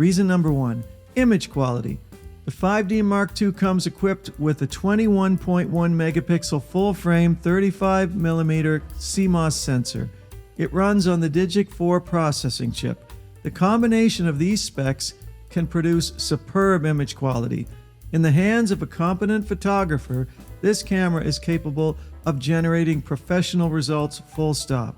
Reason number 1, image quality. The 5D Mark II comes equipped with a 21.1 megapixel full-frame 35mm CMOS sensor. It runs on the Digic 4 processing chip. The combination of these specs can produce superb image quality. In the hands of a competent photographer, this camera is capable of generating professional results full stop.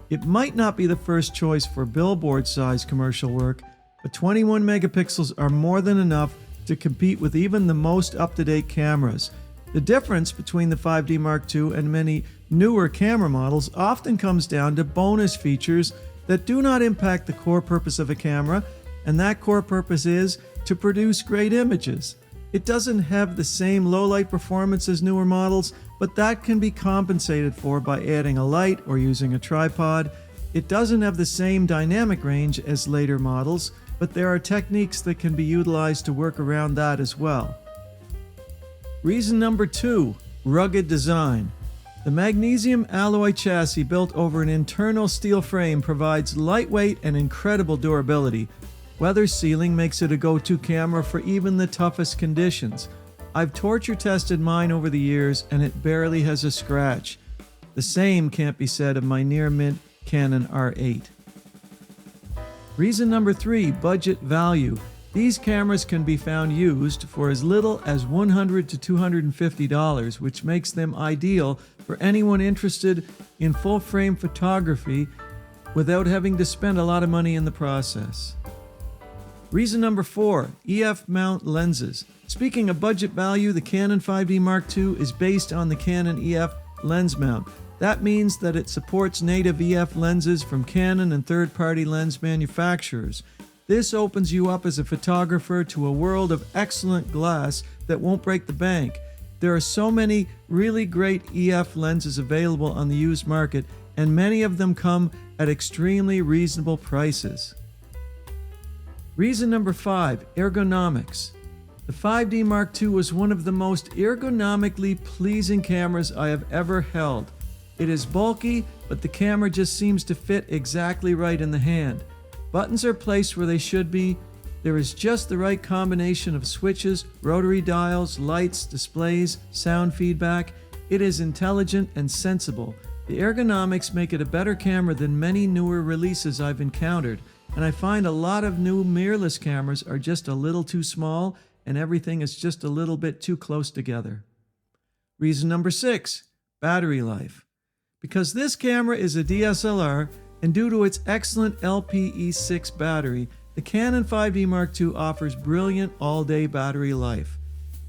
It might not be the first choice for billboard-size commercial work, but 21 megapixels are more than enough to compete with even the most up-to-date cameras. The difference between the 5D Mark II and many newer camera models often comes down to bonus features that do not impact the core purpose of a camera, and that core purpose is to produce great images. It doesn't have the same low-light performance as newer models, but that can be compensated for by adding a light or using a tripod. It doesn't have the same dynamic range as later models, but there are techniques that can be utilized to work around that as well. Reason number 2, rugged design. The magnesium alloy chassis built over an internal steel frame provides lightweight and incredible durability. Weather sealing makes it a go-to camera for even the toughest conditions. I've torture tested mine over the years and it barely has a scratch. The same can't be said of my near-mint Canon R8. Reason number 3, budget value. These cameras can be found used for as little as $100 to $250, which makes them ideal for anyone interested in full-frame photography without having to spend a lot of money in the process. Reason number 4, EF mount lenses. Speaking of budget value, the Canon 5D Mark II is based on the Canon EF lens mount. That means that it supports native EF lenses from Canon and third-party lens manufacturers. This opens you up as a photographer to a world of excellent glass that won't break the bank. There are so many really great EF lenses available on the used market, and many of them come at extremely reasonable prices. Reason number 5, ergonomics. The 5D Mark II was one of the most ergonomically pleasing cameras I have ever held. It is bulky, but the camera just seems to fit exactly right in the hand. Buttons are placed where they should be. There is just the right combination of switches, rotary dials, lights, displays, sound feedback. It is intelligent and sensible. The ergonomics make it a better camera than many newer releases I've encountered, and I find a lot of new mirrorless cameras are just a little too small and everything is just a little bit too close together. Reason number 6, battery life. Because this camera is a DSLR, and due to its excellent LPE6 battery, the Canon 5D Mark II offers brilliant all-day battery life.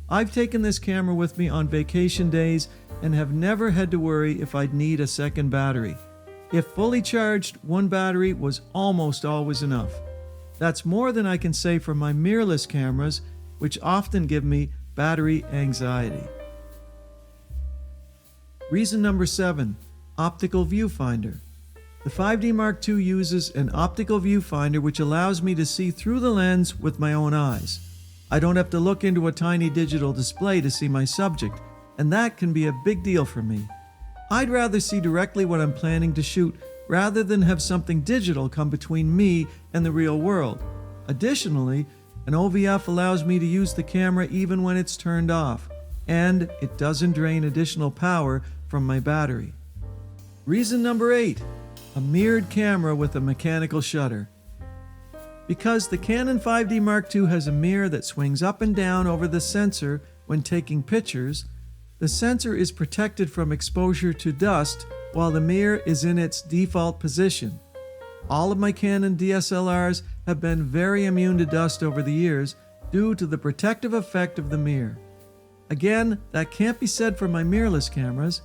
I've taken this camera with me on vacation days and have never had to worry if I'd need a second battery. If fully charged, one battery was almost always enough. That's more than I can say for my mirrorless cameras, which often give me battery anxiety. Reason number 7, optical viewfinder. The 5D Mark II uses an optical viewfinder which allows me to see through the lens with my own eyes. I don't have to look into a tiny digital display to see my subject, and that can be a big deal for me. I'd rather see directly what I'm planning to shoot rather than have something digital come between me and the real world. Additionally, an OVF allows me to use the camera even when it's turned off, and it doesn't drain additional power from my battery. Reason number 8, a mirrored camera with a mechanical shutter. Because the Canon 5D Mark II has a mirror that swings up and down over the sensor when taking pictures, the sensor is protected from exposure to dust while the mirror is in its default position. All of my Canon DSLRs have been very immune to dust over the years due to the protective effect of the mirror. Again, that can't be said for my mirrorless cameras.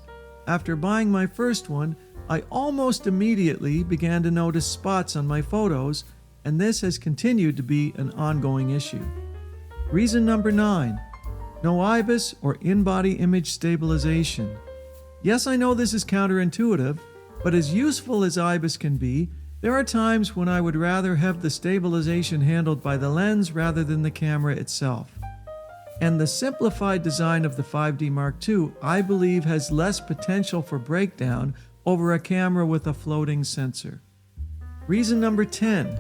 After buying my first one, I almost immediately began to notice spots on my photos, and this has continued to be an ongoing issue. Reason number 9, no IBIS or in-body image stabilization. Yes, I know this is counterintuitive, but as useful as IBIS can be, there are times when I would rather have the stabilization handled by the lens rather than the camera itself. And the simplified design of the 5D Mark II, I believe, has less potential for breakdown over a camera with a floating sensor. Reason number 10,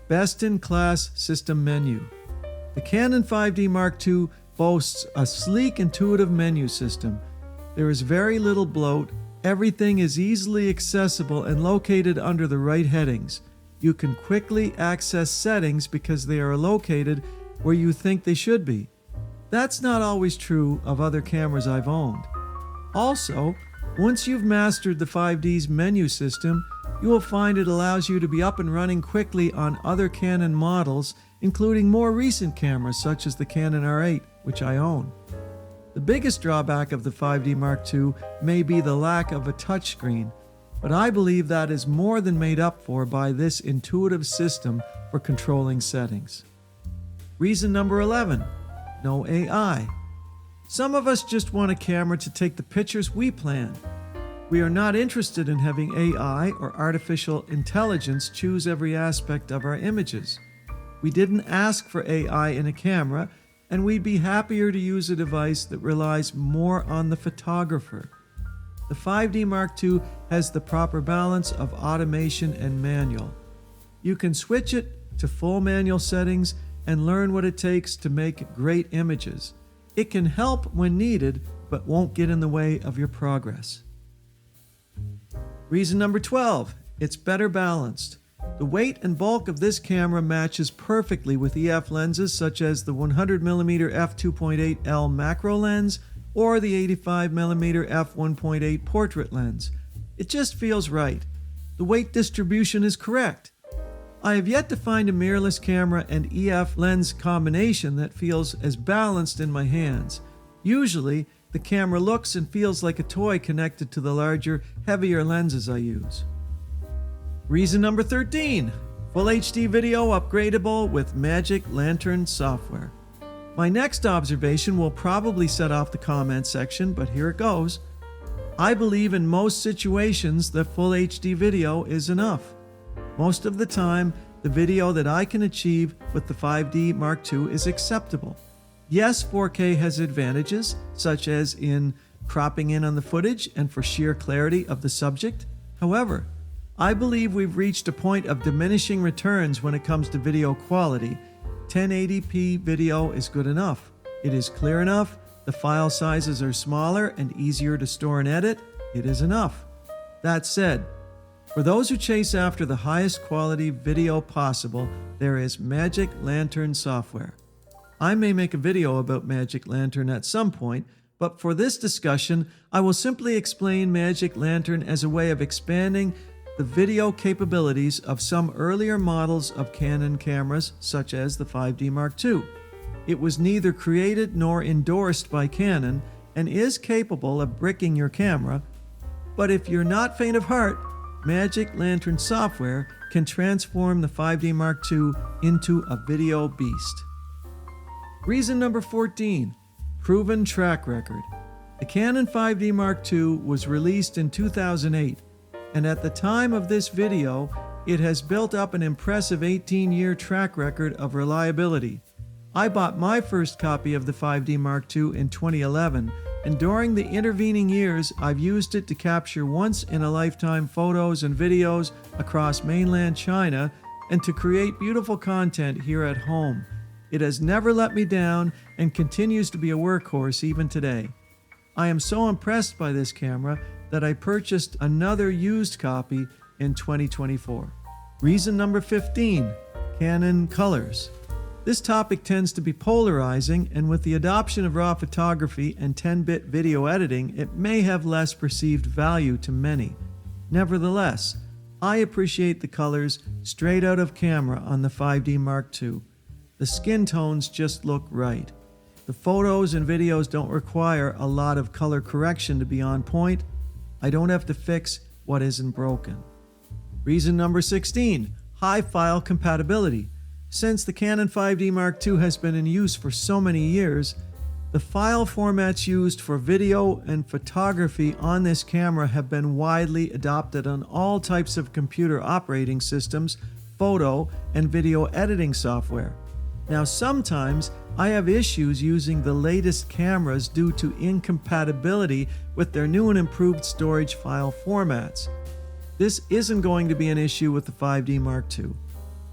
Best-in-class system menu. The Canon 5D Mark II boasts a sleek, intuitive menu system. There is very little bloat. Everything is easily accessible and located under the right headings. You can quickly access settings because they are located where you think they should be. That's not always true of other cameras I've owned. Also, once you've mastered the 5D's menu system, you will find it allows you to be up and running quickly on other Canon models, including more recent cameras such as the Canon R8, which I own. The biggest drawback of the 5D Mark II may be the lack of a touchscreen, but I believe that is more than made up for by this intuitive system for controlling settings. Reason number 11, no AI. Some of us just want a camera to take the pictures we plan. We are not interested in having AI or artificial intelligence choose every aspect of our images. We didn't ask for AI in a camera, and we'd be happier to use a device that relies more on the photographer. The 5D Mark II has the proper balance of automation and manual. You can switch it to full manual settings and learn what it takes to make great images. It can help when needed, but won't get in the way of your progress. Reason number 12, it's better balanced. The weight and bulk of this camera matches perfectly with EF lenses such as the 100mm f2.8L macro lens or the 85mm f1.8 portrait lens. It just feels right. The weight distribution is correct. I have yet to find a mirrorless camera and EF lens combination that feels as balanced in my hands. Usually, the camera looks and feels like a toy connected to the larger, heavier lenses I use. Reason number 13, Full HD video upgradable with Magic Lantern software. My next observation will probably set off the comment section, but here it goes. I believe in most situations that Full HD video is enough. Most of the time, the video that I can achieve with the 5D Mark II is acceptable. Yes, 4K has advantages, such as in cropping in on the footage and for sheer clarity of the subject. However, I believe we've reached a point of diminishing returns when it comes to video quality. 1080p video is good enough. It is clear enough. The file sizes are smaller and easier to store and edit. It is enough. That said, for those who chase after the highest quality video possible, there is Magic Lantern software. I may make a video about Magic Lantern at some point, but for this discussion, I will simply explain Magic Lantern as a way of expanding the video capabilities of some earlier models of Canon cameras, such as the 5D Mark II. It was neither created nor endorsed by Canon and is capable of bricking your camera, but if you're not faint of heart, Magic Lantern software can transform the 5D Mark II into a video beast. Reason number 14, proven track record. The Canon 5D Mark II was released in 2008, and at the time of this video, it has built up an impressive 18-year track record of reliability. I bought my first copy of the 5D Mark II in 2011, and during the intervening years, I've used it to capture once-in-a-lifetime photos and videos across mainland China and to create beautiful content here at home. It has never let me down and continues to be a workhorse even today. I am so impressed by this camera that I purchased another used copy in 2024. Reason number 15, Canon colors. This topic tends to be polarizing, and with the adoption of RAW photography and 10-bit video editing, it may have less perceived value to many. Nevertheless, I appreciate the colors straight out of camera on the 5D Mark II. The skin tones just look right. The photos and videos don't require a lot of color correction to be on point. I don't have to fix what isn't broken. Reason number 16, high file compatibility. Since the Canon 5D Mark II has been in use for so many years, the file formats used for video and photography on this camera have been widely adopted on all types of computer operating systems, photo and video editing software. Now, sometimes I have issues using the latest cameras due to incompatibility with their new and improved storage file formats. This isn't going to be an issue with the 5D Mark II.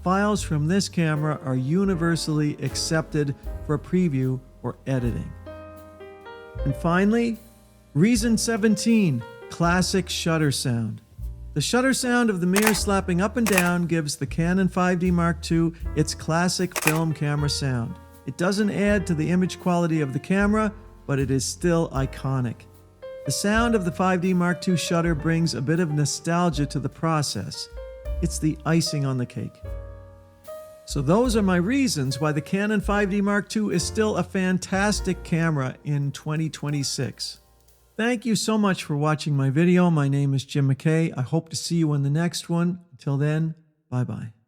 files from this camera are universally accepted for preview or editing. And finally, reason 17, classic shutter sound. The shutter sound of the mirror slapping up and down gives the Canon 5D Mark II its classic film camera sound. It doesn't add to the image quality of the camera, but it is still iconic. The sound of the 5D Mark II shutter brings a bit of nostalgia to the process. It's the icing on the cake. So those are my reasons why the Canon 5D Mark II is still a fantastic camera in 2026. Thank you so much for watching my video. My name is Jim McKay. I hope to see you in the next one. Until then, bye-bye.